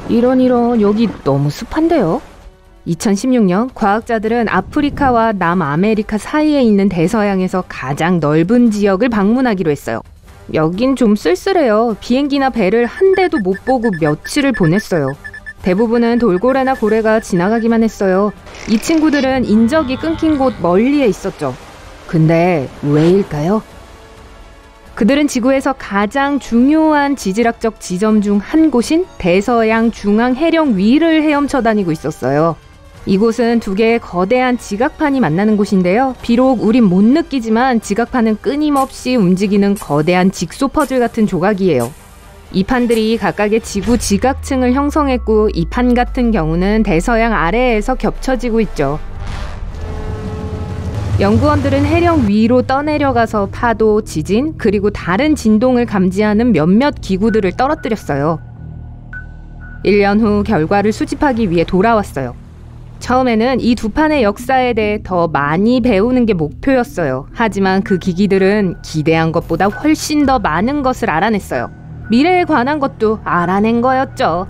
이런 여기 너무 습한데요? 2016년 과학자들은 아프리카와 남아메리카 사이에 있는 대서양에서 가장 넓은 지역을 방문하기로 했어요. 여긴 좀 쓸쓸해요. 비행기나 배를 한 대도 못 보고 며칠을 보냈어요. 대부분은 돌고래나 고래가 지나가기만 했어요. 이 친구들은 인적이 끊긴 곳 멀리에 있었죠. 근데 왜일까요? 그들은 지구에서 가장 중요한 지질학적 지점 중 한 곳인 대서양 중앙 해령 위를 헤엄쳐 다니고 있었어요. 이곳은 두 개의 거대한 지각판이 만나는 곳인데요. 비록 우린 못 느끼지만 지각판은 끊임없이 움직이는 거대한 직소 퍼즐 같은 조각이에요. 이 판들이 각각의 지구 지각층을 형성했고 이 판 같은 경우는 대서양 아래에서 겹쳐지고 있죠. 연구원들은 해령 위로 떠내려가서 파도, 지진, 그리고 다른 진동을 감지하는 몇몇 기구들을 떨어뜨렸어요. 1년 후 결과를 수집하기 위해 돌아왔어요. 처음에는 이 두 판의 역사에 대해 더 많이 배우는 게 목표였어요. 하지만 그 기기들은 기대한 것보다 훨씬 더 많은 것을 알아냈어요. 미래에 관한 것도 알아낸 거였죠.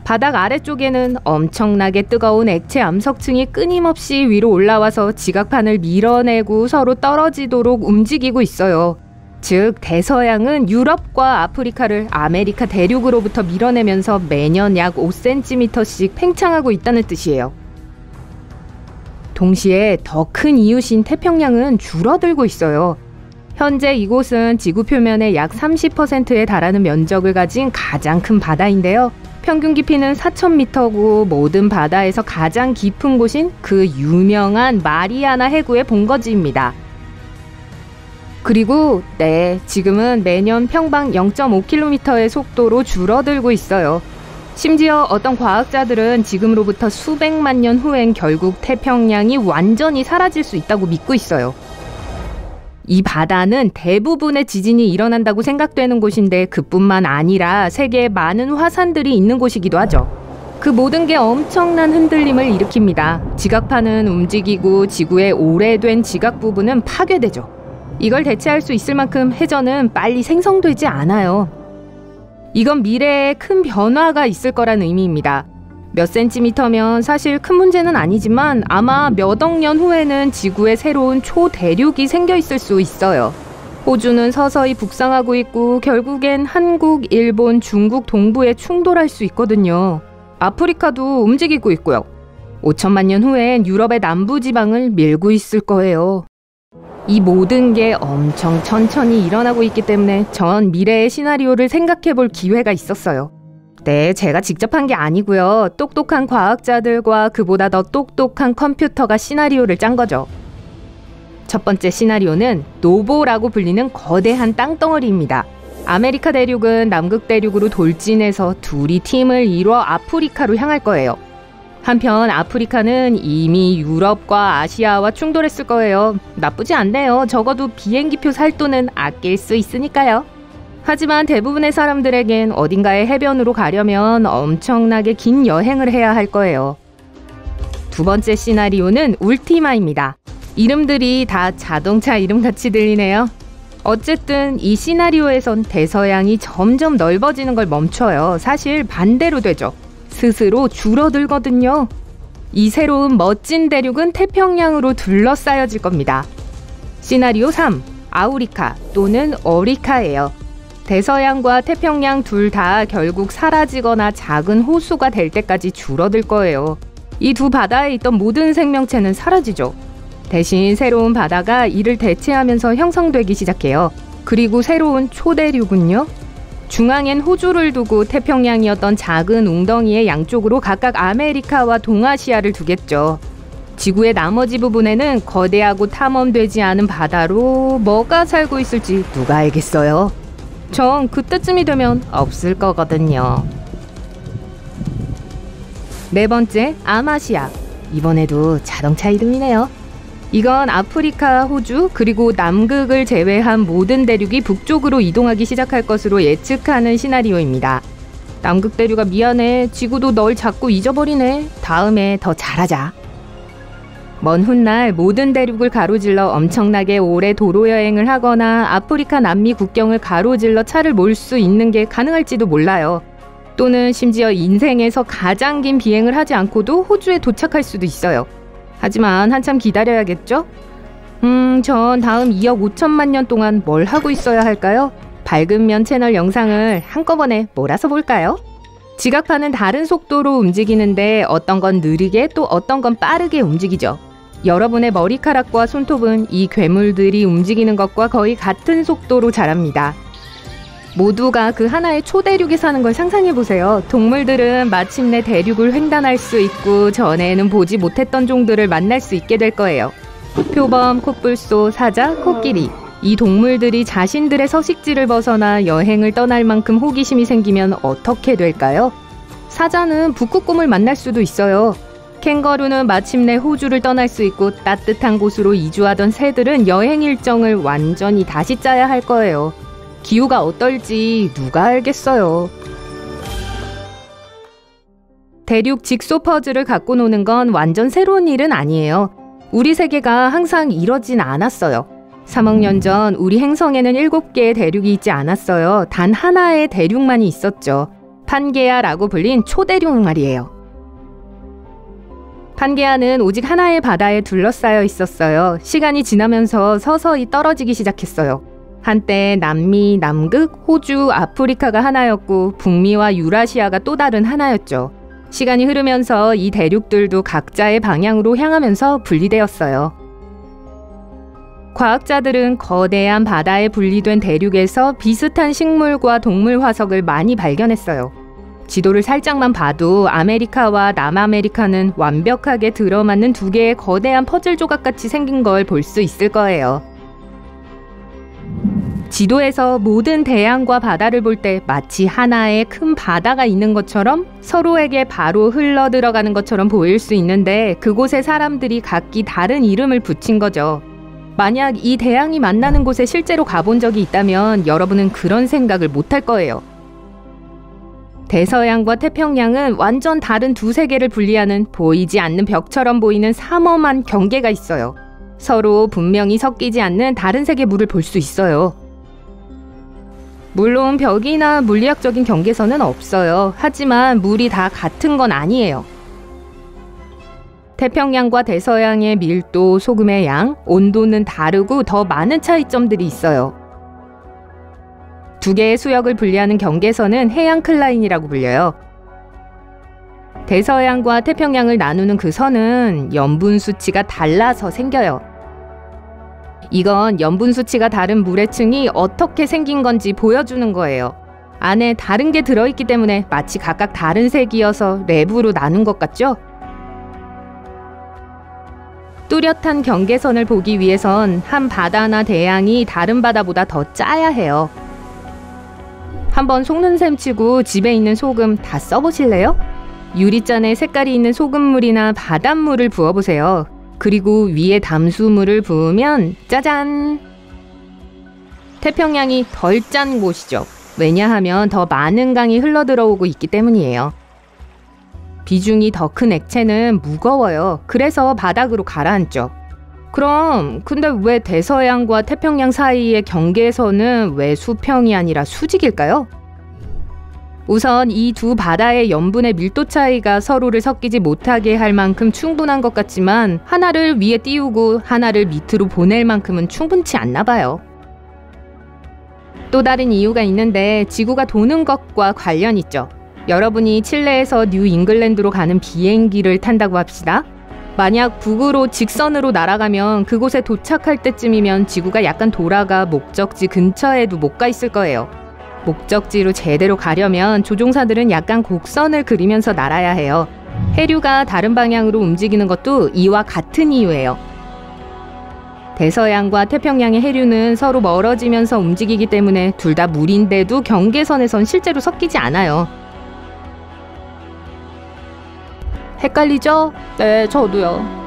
바닥 아래쪽에는 엄청나게 뜨거운 액체 암석층이 끊임없이 위로 올라와서 지각판을 밀어내고 서로 떨어지도록 움직이고 있어요. 즉, 대서양은 유럽과 아프리카를 아메리카 대륙으로부터 밀어내면서 매년 약 5cm씩 팽창하고 있다는 뜻이에요. 동시에 더 큰 이웃인 태평양은 줄어들고 있어요. 현재 이곳은 지구 표면의 약 30%에 달하는 면적을 가진 가장 큰 바다인데요. 평균 깊이는 4,000m고 모든 바다에서 가장 깊은 곳인 그 유명한 마리아나 해구의 본거지입니다. 그리고 지금은 매년 평방 0.5km의 속도로 줄어들고 있어요. 심지어 어떤 과학자들은 지금으로부터 수백만 년 후엔 결국 태평양이 완전히 사라질 수 있다고 믿고 있어요. 이 바다는 대부분의 지진이 일어난다고 생각되는 곳인데 그뿐만 아니라 세계에 많은 화산들이 있는 곳이기도 하죠. 그 모든 게 엄청난 흔들림을 일으킵니다. 지각판은 움직이고 지구의 오래된 지각 부분은 파괴되죠. 이걸 대체할 수 있을 만큼 해저는 빨리 생성되지 않아요. 이건 미래에 큰 변화가 있을 거란 의미입니다. 몇 센티미터면 사실 큰 문제는 아니지만 아마 몇 억 년 후에는 지구에 새로운 초대륙이 생겨 있을 수 있어요. 호주는 서서히 북상하고 있고 결국엔 한국, 일본, 중국 동부에 충돌할 수 있거든요. 아프리카도 움직이고 있고요. 5천만 년 후엔 유럽의 남부지방을 밀고 있을 거예요. 이 모든 게 엄청 천천히 일어나고 있기 때문에 전 미래의 시나리오를 생각해 볼 기회가 있었어요. 제가 직접 한 게 아니고요. 똑똑한 과학자들과 그보다 더 똑똑한 컴퓨터가 시나리오를 짠 거죠. 첫 번째 시나리오는 노보라고 불리는 거대한 땅덩어리입니다. 아메리카 대륙은 남극 대륙으로 돌진해서 둘이 팀을 이뤄 아프리카로 향할 거예요. 한편 아프리카는 이미 유럽과 아시아와 충돌했을 거예요. 나쁘지 않네요. 적어도 비행기표 살 돈은 아낄 수 있으니까요. 하지만 대부분의 사람들에겐 어딘가의 해변으로 가려면 엄청나게 긴 여행을 해야 할 거예요. 두 번째 시나리오는 울티마입니다. 이름들이 다 자동차 이름같이 들리네요. 어쨌든 이 시나리오에선 대서양이 점점 넓어지는 걸 멈춰요. 사실 반대로 되죠. 스스로 줄어들거든요. 이 새로운 멋진 대륙은 태평양으로 둘러싸여질 겁니다. 시나리오 3, 아우리카 또는 어리카예요. 대서양과 태평양 둘 다 결국 사라지거나 작은 호수가 될 때까지 줄어들 거예요. 이 두 바다에 있던 모든 생명체는 사라지죠. 대신 새로운 바다가 이를 대체하면서 형성되기 시작해요. 그리고 새로운 초대륙은요? 중앙엔 호주를 두고 태평양이었던 작은 웅덩이의 양쪽으로 각각 아메리카와 동아시아를 두겠죠. 지구의 나머지 부분에는 거대하고 탐험되지 않은 바다로 뭐가 살고 있을지 누가 알겠어요? 전 그때쯤이 되면 없을 거거든요. 네 번째, 아마시아. 이번에도 자동차 이름이네요. 이건 아프리카, 호주, 그리고 남극을 제외한 모든 대륙이 북쪽으로 이동하기 시작할 것으로 예측하는 시나리오입니다. 남극 대륙아 미안해. 지구도 널 자꾸 잊어버리네. 다음에 더 잘하자. 먼 훗날 모든 대륙을 가로질러 엄청나게 오래 도로 여행을 하거나 아프리카 남미 국경을 가로질러 차를 몰 수 있는 게 가능할지도 몰라요. 또는 심지어 인생에서 가장 긴 비행을 하지 않고도 호주에 도착할 수도 있어요. 하지만 한참 기다려야겠죠? 전 다음 2억 5천만 년 동안 뭘 하고 있어야 할까요? 밝은 면 채널 영상을 한꺼번에 몰아서 볼까요? 지각파는 다른 속도로 움직이는데 어떤 건 느리게 또 어떤 건 빠르게 움직이죠. 여러분의 머리카락과 손톱은 이 괴물들이 움직이는 것과 거의 같은 속도로 자랍니다. 모두가 그 하나의 초대륙에 사는 걸 상상해보세요. 동물들은 마침내 대륙을 횡단할 수 있고 전에는 보지 못했던 종들을 만날 수 있게 될 거예요. 표범, 콧불소, 사자, 코끼리. 이 동물들이 자신들의 서식지를 벗어나 여행을 떠날 만큼 호기심이 생기면 어떻게 될까요? 사자는 북극곰을 만날 수도 있어요. 캥거루는 마침내 호주를 떠날 수 있고 따뜻한 곳으로 이주하던 새들은 여행 일정을 완전히 다시 짜야 할 거예요. 기후가 어떨지 누가 알겠어요. 대륙 직소 퍼즐을 갖고 노는 건 완전 새로운 일은 아니에요. 우리 세계가 항상 이러진 않았어요. 3억 년 전 우리 행성에는 7개의 대륙이 있지 않았어요. 단 하나의 대륙만이 있었죠. 판게아라고 불린 초대륙 말이에요. 판게아는 오직 하나의 바다에 둘러싸여 있었어요. 시간이 지나면서 서서히 떨어지기 시작했어요. 한때 남미, 남극, 호주, 아프리카가 하나였고 북미와 유라시아가 또 다른 하나였죠. 시간이 흐르면서 이 대륙들도 각자의 방향으로 향하면서 분리되었어요. 과학자들은 거대한 바다에 분리된 대륙에서 비슷한 식물과 동물 화석을 많이 발견했어요. 지도를 살짝만 봐도 아메리카와 남아메리카는 완벽하게 들어맞는 두 개의 거대한 퍼즐 조각같이 생긴 걸 볼 수 있을 거예요. 지도에서 모든 대양과 바다를 볼 때 마치 하나의 큰 바다가 있는 것처럼 서로에게 바로 흘러 들어가는 것처럼 보일 수 있는데 그곳의 사람들이 각기 다른 이름을 붙인 거죠. 만약 이 대양이 만나는 곳에 실제로 가본 적이 있다면 여러분은 그런 생각을 못할 거예요. 대서양과 태평양은 완전 다른 두 세계를 분리하는 보이지 않는 벽처럼 보이는 삼엄한 경계가 있어요. 서로 분명히 섞이지 않는 다른 색의 물을 볼 수 있어요. 물론 벽이나 물리학적인 경계선은 없어요. 하지만 물이 다 같은 건 아니에요. 태평양과 대서양의 밀도, 소금의 양, 온도는 다르고 더 많은 차이점들이 있어요. 두 개의 수역을 분리하는 경계선은 해양 클라인이라고 불려요. 대서양과 태평양을 나누는 그 선은 염분 수치가 달라서 생겨요. 이건 염분 수치가 다른 물의 층이 어떻게 생긴 건지 보여주는 거예요. 안에 다른 게 들어있기 때문에 마치 각각 다른 색이어서 랩으로 나눈 것 같죠? 뚜렷한 경계선을 보기 위해선 한 바다나 대양이 다른 바다보다 더 짜야 해요. 한번 속눈샘 치고 집에 있는 소금 다 써보실래요? 유리잔에 색깔이 있는 소금물이나 바닷물을 부어보세요. 그리고 위에 담수물을 부으면 짜잔! 태평양이 덜 짠 곳이죠. 왜냐하면 더 많은 강이 흘러들어오고 있기 때문이에요. 비중이 더 큰 액체는 무거워요. 그래서 바닥으로 가라앉죠. 그럼 근데 왜 대서양과 태평양 사이의 경계선은 왜 수평이 아니라 수직일까요? 우선 이 두 바다의 염분의 밀도 차이가 서로를 섞이지 못하게 할 만큼 충분한 것 같지만 하나를 위에 띄우고 하나를 밑으로 보낼 만큼은 충분치 않나 봐요. 또 다른 이유가 있는데 지구가 도는 것과 관련 있죠. 여러분이 칠레에서 뉴 잉글랜드로 가는 비행기를 탄다고 합시다. 만약 북으로 직선으로 날아가면 그곳에 도착할 때쯤이면 지구가 약간 돌아가 목적지 근처에도 못 가 있을 거예요. 목적지로 제대로 가려면 조종사들은 약간 곡선을 그리면서 날아야 해요. 해류가 다른 방향으로 움직이는 것도 이와 같은 이유예요. 대서양과 태평양의 해류는 서로 멀어지면서 움직이기 때문에 둘 다 물인데도 경계선에선 실제로 섞이지 않아요. 헷갈리죠? 네, 저도요.